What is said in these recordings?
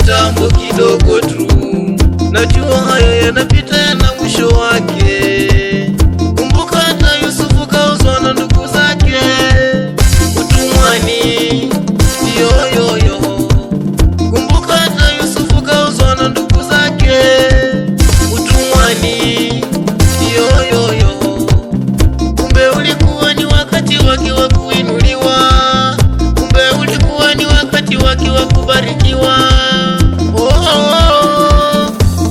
kitambo kidogo tu, najua haya yanapita yana mwisho wake. Kumbuka hata Yusufu kauzwa na ndugu zake utumwani, yoyoyo. Kumbuka hata Yusufu kauzwa na ndugu zake utumwani, yoyoyo. Kumbe ulikuwa ni wakati wake wa kuinuliwa, kumbe ulikuwa ni wakati wake wa kubarikiwa.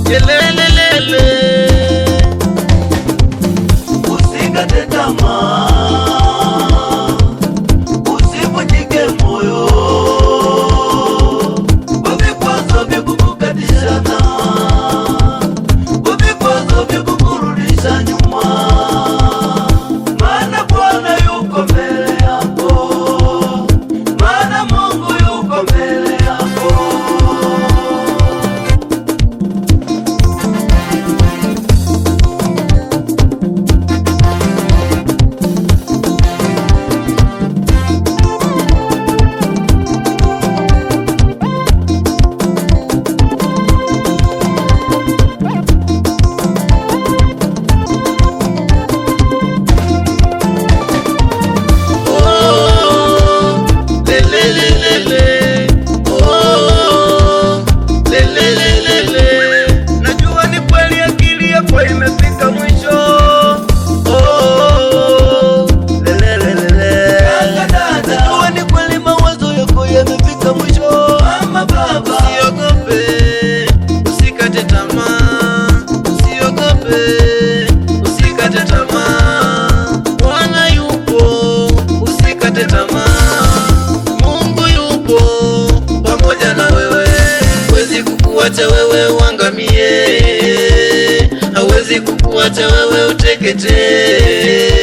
Lelelelele, usikate tamaa, usivunjike moyo kwa vikwazo vya kukukatisha tamaa, kwa vikwazo vya kukurudisha nyuma, maana Bwana yuko mbele yako, maana Mungu yuko mbele yako. Najua ni kweli akili yako imefika mwisho. Najua ni kweli mawazo yako yamefika mwisho. Mama, baba, usiogope, usikate tamaa, usiogope, usikate tamaa. Bwana yupo, usikate tamaa. Mungu yupo pamoja na wewe, hawezi kukuacha wewe uangamie, hawezi kukuacha wewe uteketee.